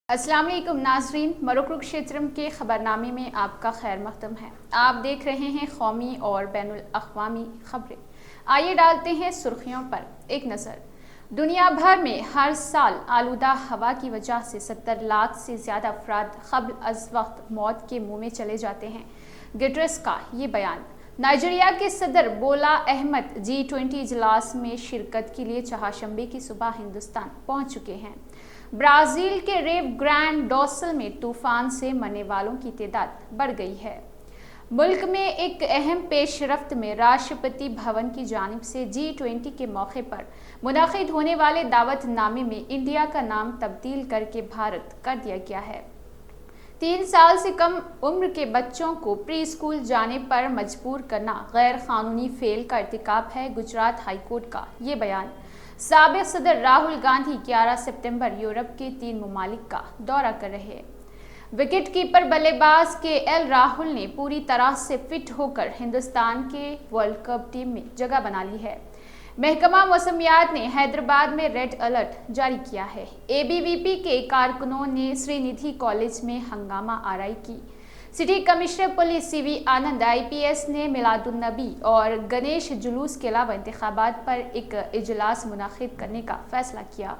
अस्सलाम वालेकुम नाजरीन, मरोक्रुक क्षेत्र के खबरनामे में आपका खैर मकदम है। आप देख रहे हैं कौमी और बैनुल अक़वामी खबरें। आइए डालते हैं सुर्खियों पर एक नज़र। दुनिया भर में हर साल आलूदा हवा की वजह से 70 लाख से ज़्यादा अफराद क़ब्ल अज़ वक्त मौत के मुँह में चले जाते हैं। गिटरेस का ये बयान। नाइजीरिया के सदर बोला अहमद G20 इजलास में शिरकत के लिए चहाशंबे की सुबह हिंदुस्तान पहुंच चुके हैं। ब्राज़ील के रेव ग्रैंड डॉसल में तूफान से मरने वालों की तादाद बढ़ गई है। मुल्क में एक अहम पेशरफ्त में राष्ट्रपति भवन की जानिब से G20 के मौके पर मुनाक़िद होने वाले दावतनामे में इंडिया का नाम तब्दील करके भारत कर दिया गया है। 3 साल से कम उम्र के बच्चों को प्री स्कूल जाने पर मजबूर करना गैर कानूनी फेल का इर्तिकाब है। गुजरात हाई कोर्ट का ये बयान। साबिक़ सदर राहुल गांधी 11 सितंबर यूरोप के 3 ममालिक का दौरा कर रहे हैं। विकेट कीपर बल्लेबाज KL राहुल ने पूरी तरह से फिट होकर हिंदुस्तान के वर्ल्ड कप टीम में जगह बना ली है। महकमा मौसमियात ने हैदराबाद में रेड अलर्ट जारी किया है। ABVP के कारकुनों ने श्रीनिधि कॉलेज में हंगामा आराई की। सिटी कमिश्नर पुलिस CV आनंद IPS ने मिलादुन्नबी और गणेश जुलूस के अलावा इंतखाबात पर एक इजलास मुनाकिद करने का फैसला किया।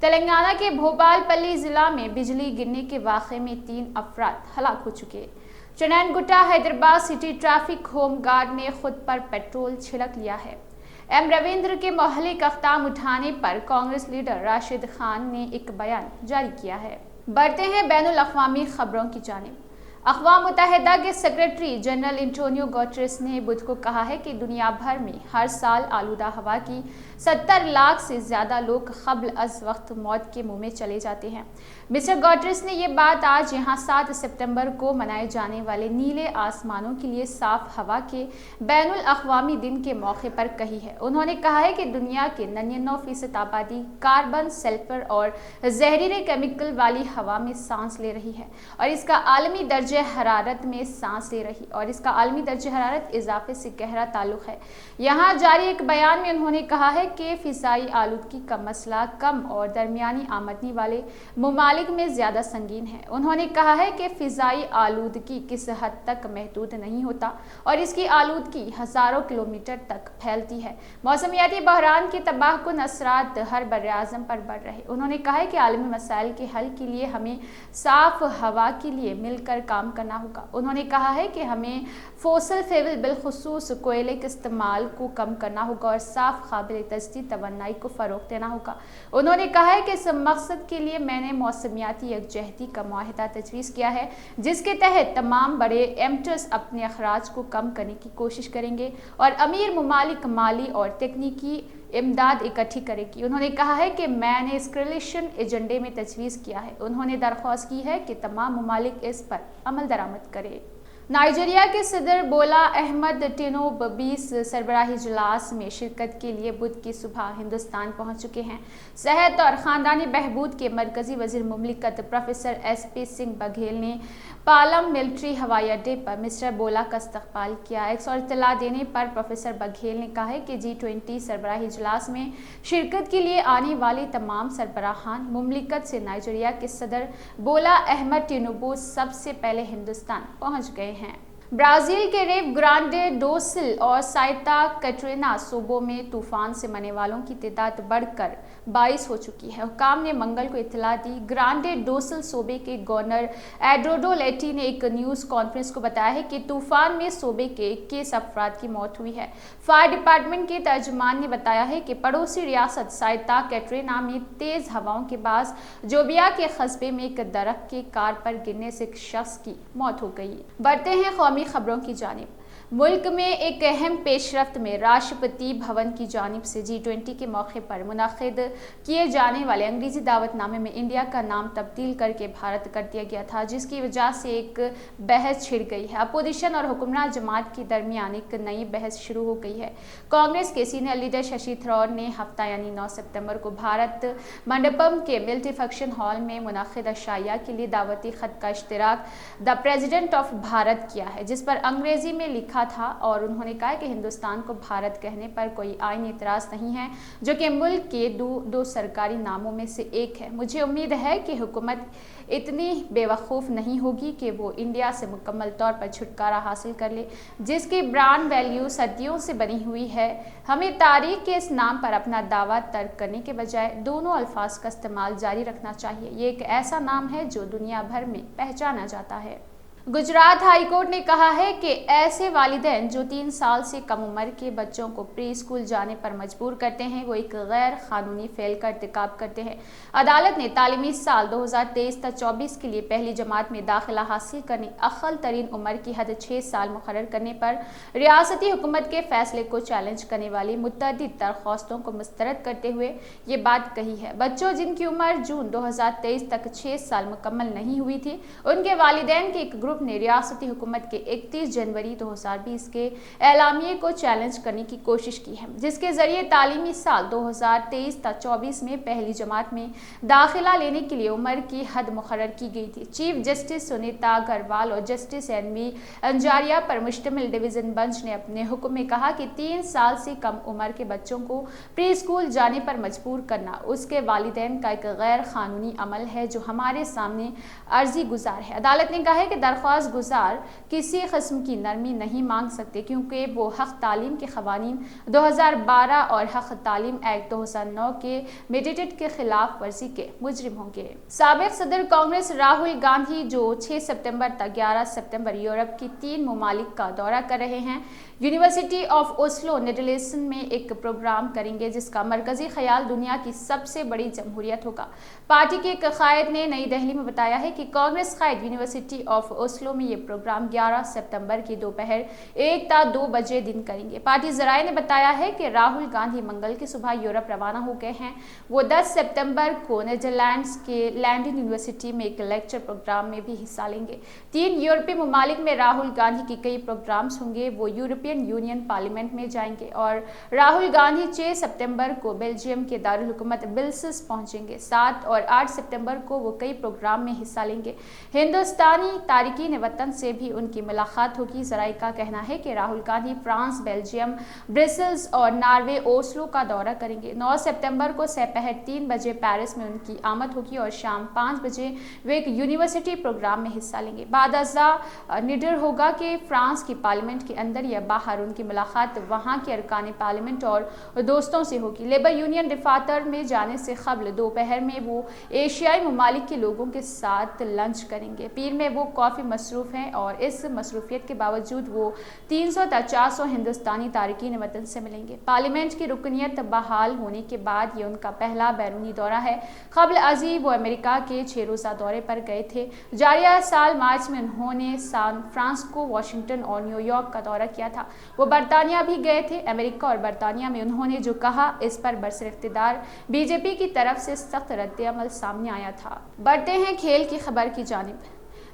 तेलंगाना के भोपालपल्ली जिला में बिजली गिरने के वाक़े में 3 अफराद हलाक हो चुके। Chandrayangutta Hyderabad city traffic home guard ने खुद पर पेट्रोल छिड़क लिया है। M रविंद्र के मोहल्ले का अख्ताम उठाने पर कांग्रेस लीडर राशिद खान ने एक बयान जारी किया है। बढ़ते हैं बैनुल अक़वामी खबरों की जानिब। अक़वाम मुत्तहिदा के सेक्रेटरी जनरल एंटोनियो गुटेरेस ने बुध को कहा है कि दुनिया भर में हर साल आलूदा हवा की 70 लाख से ज़्यादा लोग क़ब्ल अज़ वक्त मौत के मुँह में चले जाते हैं। मिस्टर गुटेरेस ने ये बात आज यहाँ 7 सितंबर को मनाए जाने वाले नीले आसमानों के लिए साफ हवा के बैनुल अक़वामी दिन के मौके पर कही है। उन्होंने कहा है कि दुनिया के 99% आबादी कार्बन, सल्फर और जहरीले केमिकल वाली हवा में सांस ले रही है और इसका आलमी दर्जे हरारत में सांस ले रही और इसका आलमी दर्जे हरारत इजाफे से गहरा ताल्लुक है। यहाँ जारी एक बयान में उन्होंने कहा है कि फ़िज़ाई आलूदगी का मसला कम और दरमियानी आमदनी वाले ममालिक में ज़्यादा संगीन है। उन्होंने कहा है कि फ़िज़ाई आलूदगी किस हद तक महदूद नहीं होता और इसकी आलूदगी हज़ारों किलोमीटर तक फैलती है। मौसमियाती बहरान के तबाहकुन असरात हर बर्र-ए-आज़म पर बढ़ रहे। उन्होंने कहा है कि आलमी मसाइल के हल के लिए हमें साफ हवा के लिए मिलकर काम करना होगा। उन्होंने कहा है कि हमें फोसिल फ्यूल बिलखुसूस कोयले के इस्तेमाल को कम करना होगा और साफ काबिल तजदीद तवन्नाई को फ़रोग़ देना होगा। उन्होंने कहा है कि इस मकसद के लिए मैंने मौसमियाती यकजहती का मुआहिदा तजवीज़ किया है, जिसके तहत तमाम बड़े एमिटर्स अपने अखराज को कम करने की कोशिश करेंगे और अमीर ममालिक माली और तकनीकी इमदाद इकट्ठी करेगी। उन्होंने कहा है कि मैंने एस्केलेशन एजेंडे में तजवीज़ किया है। उन्होंने दरख्वास्त की है कि तमाम ममालिक इस पर अमल दरामद करें। नाइजीरिया के सदर बोला अहमद टिनूबू 20 सरबराही इजलास में शिरकत के लिए बुध की सुबह हिंदुस्तान पहुंच चुके हैं। सेहत और ख़ानदानी बहबूद के मरकज़ी वज़ीर मुमलिकत प्रोफेसर SP सिंह बघेल ने पालम मिलिट्री हवाई अड्डे पर मिस्टर बोला का इस्तकबाल किया। एक और इत्तला देने पर प्रोफेसर बघेल ने कहा है कि G20 सरबराही इजलास में शिरकत के लिए आने वाले तमाम सरबराहान मुमलिकत से नाइजीरिया के सदर बोला अहमद टिनूबू सबसे पहले हिंदुस्तान पहुँच गए हैं। ब्राज़ील के रेव ग्रांडे डोसिल और साइता कैटरीना सूबों में तूफान से मरने वालों की तादाद बढ़कर 22 हो चुकी है। हुकाम ने मंगल को इत्तला दी। ग्रांडे डोसिल सूबे के गवर्नर एड्रोडो लेटी ने एक न्यूज़ कॉन्फ्रेंस को बताया है कि तूफान में सूबे के 21 अफराद की मौत हुई है। फायर डिपार्टमेंट के तर्जुमान ने बताया है कि पड़ोसी रियासत साइता कैटरीना में तेज़ हवाओं के बाद जोबिया के कस्बे में एक दरख्त के कार पर गिरने से एक शख्स की मौत हो गई। बढ़ते हैं कौमी खबरों की जानिब। मुल्क में एक अहम पेशरफ्त में राष्ट्रपति भवन की जानिब से G20 के मौके पर मुनाकिद किए जाने वाले अंग्रेजी दावतनामे में इंडिया का नाम तब्दील करके भारत कर दिया गया था, जिसकी वजह से एक बहस छिड़ गई है। अपोजिशन और हुक्मरान जमात के दरमियान एक नई बहस शुरू हो गई है। कांग्रेस के सीनियर लीडर शशि थरूर ने हफ्ता यानी 9 सितंबर को भारत मंडपम के मल्टी फंक्शन हॉल में मुनाकिद अशाया के लिए दावती खत का इश्तराक द प्रेजिडेंट ऑफ भारत किया है, जिस पर अंग्रेजी में लिखा लिखा था और उन्होंने कहा कि हिंदुस्तान को भारत कहने पर कोई आईनी एतराज़ नहीं है, जो कि मुल्क के दो सरकारी नामों में से एक है। मुझे उम्मीद है कि हुकूमत इतनी बेवकूफ़ नहीं होगी कि वो इंडिया से मुकम्मल तौर पर छुटकारा हासिल कर ले, जिसकी ब्रांड वैल्यू सदियों से बनी हुई है। हमें तारीख के इस नाम पर अपना दावा तर्क करने के बजाय दोनों अल्फाज का इस्तेमाल जारी रखना चाहिए। ये एक ऐसा नाम है जो दुनिया भर में पहचाना जाता है। गुजरात हाई कोर्ट ने कहा है कि ऐसे वालिदैन जो 3 साल से कम उम्र के बच्चों को प्री स्कूल जाने पर मजबूर करते हैं, वो एक गैर कानूनी फेल का इर्तिकाब करते हैं। अदालत ने तालीमी साल 2023-24 के लिए पहली जमात में दाखिला हासिल करने अक़ल तरीन उम्र की हद 6 साल मुकर्रर करने पर रियासती हुकूमत के फैसले को चैलेंज करने वाली मुतअद्दिद दरख्वास्तों को मुस्तरद करते हुए ये बात कही है। बच्चों जिनकी उम्र जून 2023 तक 6 साल मुकम्मल नहीं हुई थी, उनके वालिदैन के एक ग्रुप ने रियासती हुकूमत के 31 जनवरी 2020 के एलामिये को चैलेंज करने की कोशिश की है, जिसके जरिए तालीमी साल 2023-24 में पहली जमात में दाखिला लेने के लिए उम्र की हद मुकर्रर की गई थी। चीफ जस्टिस सुनीता अग्रवाल और जस्टिस एन.वी. अंजारिया पर मुश्तमिल डिवीजन बेंच ने अपने हुक्म में कहा कि 3 साल से कम उम्र के बच्चों को प्री स्कूल जाने पर मजबूर करना उसके वालिदैन का एक गैर कानूनी अमल है, जो हमारे सामने अर्जी गुजार है। अदालत ने कहा है कि दरख्वास्त गुजार किसी किस्म की नरमी नहीं मांग सकते, क्योंकि वो हक तालीम के क़वानीन 2012 और हक तालीम एक्ट 2009 के मेडेटेड के खिलाफ वर्जी के मुजरिम होंगे। साबिक सदर कांग्रेस राहुल गांधी, जो 6 सितंबर तक 11 सितंबर यूरोप की 3 ममालिक का दौरा कर रहे हैं, यूनिवर्सिटी ऑफ ओस्लो नेदरलैंड्स में एक प्रोग्राम करेंगे जिसका मरकजी ख्याल दुनिया की सबसे बड़ी जमहूरियत होगा। पार्टी के एक कायद ने नई दिल्ली में बताया है कि कांग्रेस कायद यूनिवर्सिटी ऑफ ओस्लो में ये प्रोग्राम 11 सितंबर की दोपहर 1 ता 2 बजे दिन करेंगे। पार्टी जराये ने बताया है कि राहुल गांधी मंगल की सुबह यूरोप रवाना हो गए हैं। वो 10 सितंबर को नीदरलैंड्स के लैंडन यूनिवर्सिटी में एक लेक्चर प्रोग्राम में भी हिस्सा लेंगे। 3 यूरोपीय ममालिक में राहुल गांधी के कई प्रोग्राम्स होंगे। वो यूरोपियन यूनियन पार्लियामेंट में जाएंगे और राहुल गांधी 6 सितंबर को बेल्जियम के दारुल हुकूमत ब्रसेल्स पहुंचेंगे। 7 और 8 सितंबर को वो कई प्रोग्राम में हिस्सा लेंगे। हिंदुस्तानी तारिकीन वतन से भी उनकी मुलाकात होगी। जराये का कहना है कि Rahul Gandhi France, Belgium, Brussels और नॉर्वे ओस्लो का दौरा करेंगे। 9 सितंबर को दोपहर 3 बजे पेरिस में उनकी आमद होगी और शाम 5 बजे वे एक यूनिवर्सिटी प्रोग्राम में हिस्सा लेंगे। बाद अज़ा निडर होगा कि फ्रांस की पार्लियामेंट के अंदर या बाहर उनकी मुलाकात वहाँ के अरकान पार्लियामेंट और दोस्तों से होगी। लेबर यूनियन दफातर में जाने से कबल दोपहर में वो एशियाई ममालिक के लोगों के साथ लंच करेंगे। पीर में वो काफ़ी मसरूफ़ हैं और इस मसरूफियत के बावजूद वो 300 ता 400 हिंदुस्तानी तारिकीन वतन से मिलेंगे। पार्लियामेंट की रुकनीत बहाल होने के बाद ये उनका पहला बैरूनी दौरा है। कबल अज़ी वो अमेरिका के 6 रोज़ा दौरे पर गए थे। जारिया साल मार्च में उन्होंने सैन फ्रांसिस्को, वाशिंगटन और न्यूयॉर्क का दौरा किया था। वो बरतानिया भी गए थे। अमेरिका और बरतानिया में उन्होंने जो कहा, इस पर बरसर इख्तिदार बीजेपी की तरफ से सख्त रद्द-ए-अमल सामने आया था। बढ़ते हैं खेल की खबर की जानिब।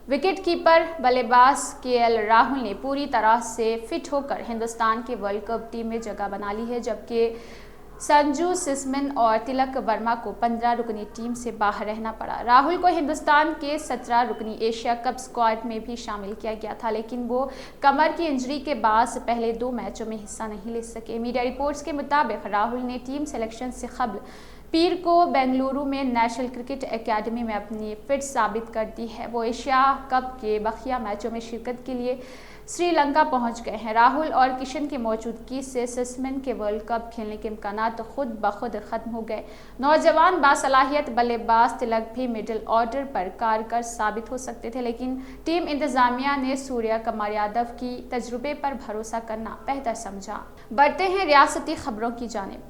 विकेट कीपर बल्लेबाज के.एल. राहुल ने पूरी तरह से फिट होकर हिंदुस्तान के वर्ल्ड कप टीम में जगह बना ली है, जबकि संजू सैमसन और तिलक वर्मा को 15 रुकनी टीम से बाहर रहना पड़ा। राहुल को हिंदुस्तान के 17 रुकनी एशिया कप स्क्वाड में भी शामिल किया गया था, लेकिन वो कमर की इंजरी के बाद पहले 2 मैचों में हिस्सा नहीं ले सके। मीडिया रिपोर्ट्स के मुताबिक राहुल ने टीम सिलेक्शन से कबल पीर को बेंगलुरु में नेशनल क्रिकेट एकेडमी में अपनी फिट साबित कर दी है। वो एशिया कप के बकिया मैचों में शिरकत के लिए श्रीलंका पहुंच गए हैं। राहुल और किशन की मौजूदगी से सैमसन के वर्ल्ड कप खेलने के इम्कानात खुद ब खुद खत्म हो गए। नौजवान बासलाहियत बल्लेबाज तिलक भी मिडिल ऑर्डर पर कारगर साबित हो सकते थे, लेकिन टीम इंतजामिया ने सूर्य कुमार यादव की तजुर्बे पर भरोसा करना बेहतर समझा। बढ़ते हैं रियासती खबरों की जानिब।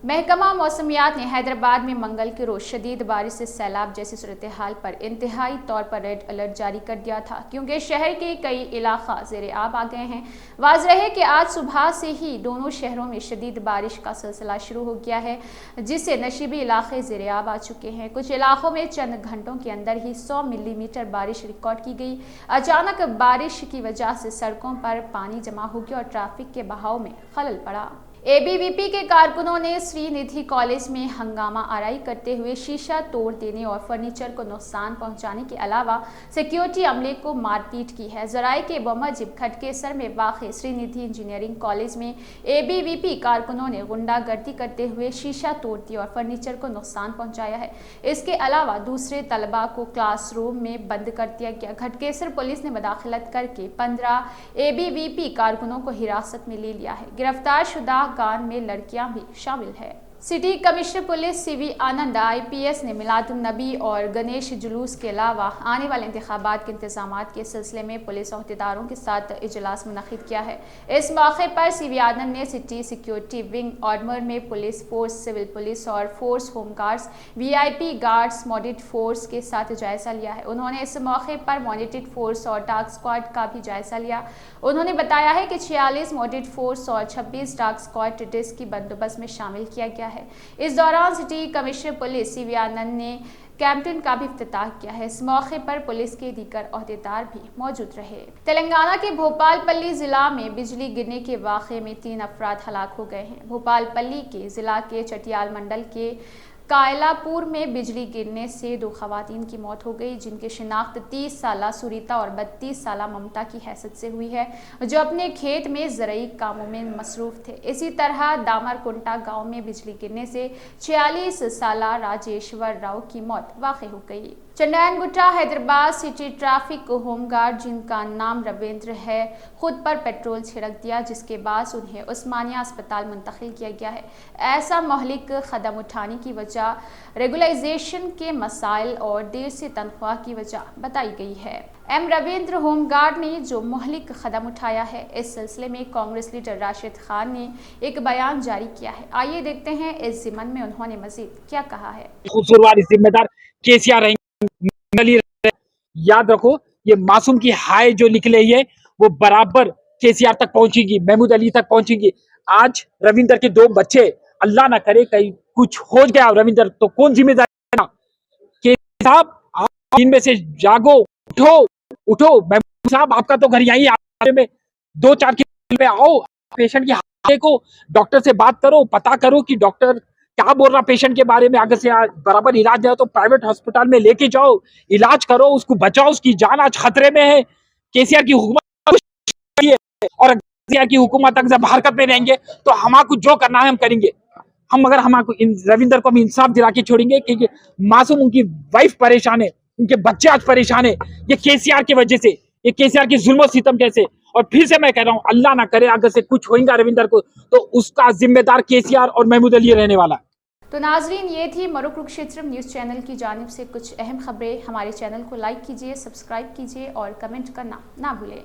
महकमा मौसमियात ने हैदराबाद में मंगल के रोज शदीद बारिश से सैलाब जैसी सूरत हाल पर इंतहाई तौर पर रेड अलर्ट जारी कर दिया था, क्योंकि शहर के कई इलाका ज़ेरे आब आ गए हैं। वाज़ेह है कि आज सुबह से ही दोनों शहरों में शदीद बारिश का सिलसिला शुरू हो गया है, जिससे नशीबी इलाके ज़ेरे आब आ चुके हैं। कुछ इलाकों में चंद घंटों के अंदर ही 100 मिलीमीटर बारिश रिकॉर्ड की गई। अचानक बारिश की वजह से सड़कों पर पानी जमा हो गया और ट्रैफिक के बहाव में खलल पड़ा। एबीवीपी के कारकुनों ने श्रीनिधि कॉलेज में हंगामा आराई करते हुए शीशा तोड़ देने और फर्नीचर को नुकसान पहुंचाने के अलावा सिक्योरिटी अमले को मारपीट की है। जराये के बमजिब खटकेसर में वाक़ श्रीनिधि इंजीनियरिंग कॉलेज में एबीवीपी कारकुनों ने गुंडागर्दी करते हुए शीशा तोड़ दिया और फर्नीचर को नुकसान पहुंचाया है। इसके अलावा दूसरे तलबा को क्लासरूम में बंद कर दिया गया। खटकेसर पुलिस ने मुदाखलत करके 15 एबीवीपी कारकुनों को हिरासत में ले लिया है। गिरफ्तार शुदा गान में लड़कियां भी शामिल है। सिटी कमिश्नर पुलिस सीवी आनंद आईपीएस ने मिलादुन्नबी और गणेश जुलूस के अलावा आने वाले इंतखाबात के इंतजामात के सिलसिले में पुलिस अहदेदारों के साथ इजलास मुनक्किद किया है। इस मौके पर सीवी आनंद ने सिटी सिक्योरिटी विंग ऑर्डर में पुलिस फोर्स, सिविल पुलिस और force home guards, VIP guards, monitored force के साथ जायजा लिया है। उन्होंने इस मौके पर मॉनिटर्ड फोर्स और डार्क स्क्वाड का भी जायजा लिया। उन्होंने बताया है कि 46 मॉनिटर्ड फोर्स और 26 डार्क स्क्वाड डिस्क की बंदोबस्त में शामिल किया गया है। इस दौरान सिटी कमिश्नर पुलिस सीवी आनंद ने कैंपेन का भी इफ्तिताह किया है। इस मौके पर पुलिस के दीगर अहदेदार भी मौजूद रहे। तेलंगाना के भोपालपल्ली जिला में बिजली गिरने के वाक़े में 3 अफराद हलाक हो गए हैं। भोपालपल्ली के जिला के चटियाल मंडल के कायलापुर में बिजली गिरने से 2 खवातीन की मौत हो गई, जिनकी शिनाख्त 30 साला सुरीता और 32 साला ममता की हैसियत से हुई है, जो अपने खेत में ज़रूरी कामों में मसरूफ़ थे। इसी तरह दामरकुंटा गांव में बिजली गिरने से 46 साला राजेश्वर राव की मौत वाक़ई हो गई। Chandrayangutta Hyderabad city traffic home guard, जिनका नाम रविंद्र है, खुद पर पेट्रोल छिड़क दिया, जिसके बाद उन्हें उस्मानिया अस्पताल मुंतकिल किया गया है। ऐसा महलिक कदम उठाने की वजह रेगुलाइजेशन के मसाइल और देर से तनख्वाह की वजह बताई गई है। एम रविंद्र होमगार्ड ने जो महलिक कदम उठाया है, इस सिलसिले में कांग्रेस लीडर राशिद खान ने एक बयान जारी किया है। आइए देखते हैं इस ज़िमन में उन्होंने मजीद क्या कहा है। कसूरवार जिम्मेदार केसीआर रहेंगे। याद रखो, ये मासूम की हाय जो निकले है वो बराबर केसीआर तक पहुंचेगी, महमूद अली तक पहुंचेगी। आज रविंदर के 2 बच्चे, अल्लाह ना करे कहीं कुछ हो गया रविंदर, तो कौन जिम्मेदार है? साहब आप इनमें से जागो, उठो उठो। महमूद साहब आपका तो घर यहीं में 2-4 किलोमीटर में आओ, पेशेंट की हालत को डॉक्टर से बात करो, पता करो कि डॉक्टर क्या बोल रहा पेशेंट के बारे में। अगर से बराबर इलाज नहीं हो तो प्राइवेट हॉस्पिटल में लेके जाओ, इलाज करो, उसको बचाओ, उसकी जान आज खतरे में है। केसीआर की हुकूमत और केसीआर की हुकूमत अगर जब हरकत में रहेंगे तो हमारे जो करना है हम करेंगे। अगर हमारे रविंदर को हम इंसाफ दिला के छोड़ेंगे, क्योंकि मासूम, उनकी वाइफ परेशान है, उनके बच्चे आज परेशान है, ये केसीआर की वजह से, ये केसीआर की जुल्म सितम कैसे। और फिर से मैं कह रहा हूं, अल्लाह ना करे अगर से कुछ होगा रविंदर को तो उसका जिम्मेदार केसीआर और महमूद अली रहने वाला। तो नाजरीन, ये थी मरुकुरुक्षेत्र न्यूज़ चैनल की जानिब से कुछ अहम खबरें। हमारे चैनल को लाइक कीजिए, सब्सक्राइब कीजिए और कमेंट करना ना भूलें।